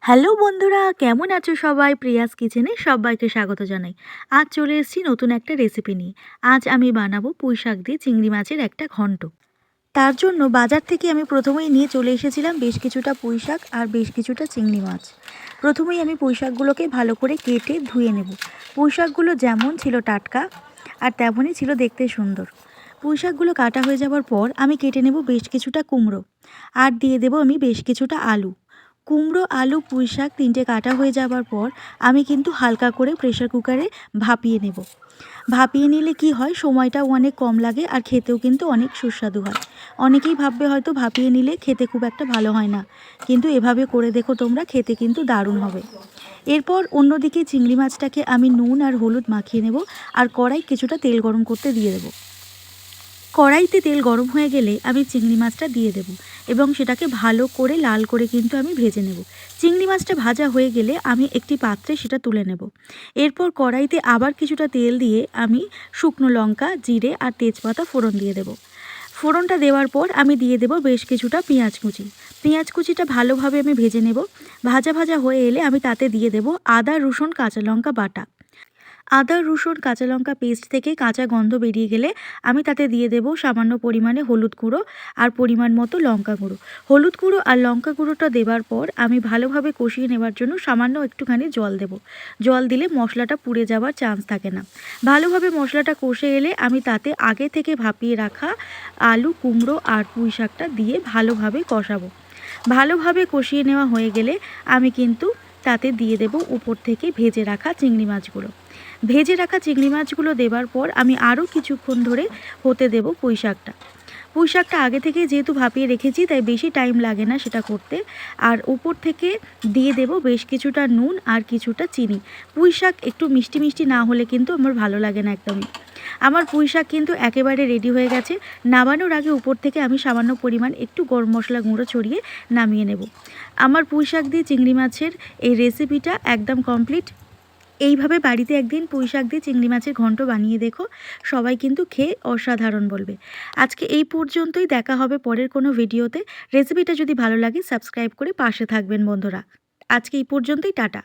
Hello বন্ধুরা, কেমন আছো সবাই? প্রিয়াস কিচেনে সবাইকে স্বাগত জানাই। আজ চলে এসেছি নতুন একটা রেসিপি নিয়ে। আজ আমি বানাবো পুঁইশাক দিয়ে চিংড়ি মাছের একটা ঘন্ট। তার জন্য বাজার থেকে আমি প্রথমেই নিয়ে চলে এসেছিলাম বেশ কিছুটা পুঁইশাক আর বেশ কিছুটা চিংড়ি মাছ। প্রথমেই আমি পুঁইশাকগুলোকে ভালো করে কেটে ধুয়ে নেব। পুঁইশাকগুলো যেমন ছিল টাটকা আর তেমনই ছিল দেখতে সুন্দর। পুঁইশাকগুলো কাটা হয়ে যাওয়ার পর আমি কেটে নেব বেশ কিছুটা কুমড়ো আর দিয়ে দেব আমি বেশ কিছুটা আলু। কুমড়ো, আলু, পুঁইশাক ৩টে কাটা হয়ে যাবার পর আমি কিন্তু হালকা করে প্রেসার কুকারে ভাপিয়ে নেব। ভাপিয়ে নিলে কি হয়, সময়টাও অনেক কম লাগে আর খেতেও কিন্তু অনেক সুস্বাদু হয়। অনেকেই ভাববে হয়তো ভাপিয়ে নিলে খেতে খুব একটা ভালো হয় না, কিন্তু এভাবে করে দেখো তোমরা, খেতে কিন্তু দারুণ হবে। এরপর অন্যদিকে চিংড়ি মাছটাকে আমি নুন আর হলুদ মাখিয়ে নেব আর কড়াই কিছুটা তেল গরম করতে দিয়ে দেবো। কড়াইতে তেল গরম হয়ে গেলে আমি চিংড়ি মাছটা দিয়ে দেব এবং সেটাকে ভালো করে লাল করে কিন্তু আমি ভেজে নেব। চিংড়ি মাছটা ভাজা হয়ে গেলে আমি একটি পাত্রে সেটা তুলে নেব। এরপর কড়াইতে আবার কিছুটা তেল দিয়ে আমি শুকনো লঙ্কা, জিরে আর তেজপাতা ফোড়ন দিয়ে দেব। ফোড়নটা দেওয়ার পর আমি দিয়ে দেব বেশ কিছুটা পেঁয়াজ কুচি। পেঁয়াজ কুচিটা ভালোভাবে আমি ভেজে নেব। ভাজা ভাজা হয়ে এলে আমি তাতে দিয়ে দেব আদা, রসুন, কাঁচা লঙ্কা বাটা। আদা, রসুন, কাঁচা লঙ্কা পেস্ট থেকে কাঁচা গন্ধ বেরিয়ে গেলে আমি তাতে দিয়ে দেব সামান্য পরিমাণে হলুদ গুঁড়ো আর পরিমাণ মতো লঙ্কা গুঁড়ো। হলুদ গুঁড়ো আর লঙ্কা গুঁড়োটা দেবার পর আমি ভালোভাবে কষিয়ে নেবার জন্য সামান্য একটুখানি জল দেব। জল দিলে মশলাটা পুড়ে যাওয়ার চান্স থাকে না। ভালোভাবে মশলাটা কষে এলে আমি তাতে আগে থেকে ভাপিয়ে রাখা আলু, কুমড়ো আর পুঁই শাকটা দিয়ে ভালোভাবে কষাবো। ভালোভাবে কষিয়ে নেওয়া হয়ে গেলে আমি কিন্তু তাতে দিয়ে দেব উপর থেকে ভেজে রাখা চিংড়ি মাছগুলো। ভেজে রাখা চিংড়ি মাছগুলো দেবার পর আমি আরও কিছুক্ষণ ধরে হতে দেব পুঁই শাকটা। পুঁই শাকটা আগে থেকে যেহেতু ভাপিয়ে রেখেছি তাই বেশি টাইম লাগে না সেটা করতে। আর উপর থেকে দিয়ে দেব বেশ কিছুটা নুন আর কিছুটা চিনি। পুঁই শাক একটু মিষ্টি মিষ্টি না হলে কিন্তু আমার ভালো লাগে না একদমই। আমার পুঁই শাক কিন্তু একেবারে রেডি হয়ে গেছে। নামানোর আগে উপর থেকে আমি সামান্য পরিমাণ একটু গরম মশলা গুঁড়ো ছড়িয়ে নামিয়ে নেব। আমার পুঁই শাক দিয়ে চিংড়ি মাছের এই রেসিপিটা একদম কমপ্লিট। এইভাবে বাড়িতে একদিন পুঁই শাক দিয়ে চিংড়ি মাছের ঘন্ট বানিয়ে দেখো, সবাই কিন্তু খেয়ে অসাধারণ বলবে। আজকে এই পর্যন্তই, দেখা হবে পরের কোনো ভিডিওতে। রেসিপিটা যদি ভালো লাগে সাবস্ক্রাইব করে পাশে থাকবেন বন্ধুরা। আজকে এই পর্যন্তই, টাটা।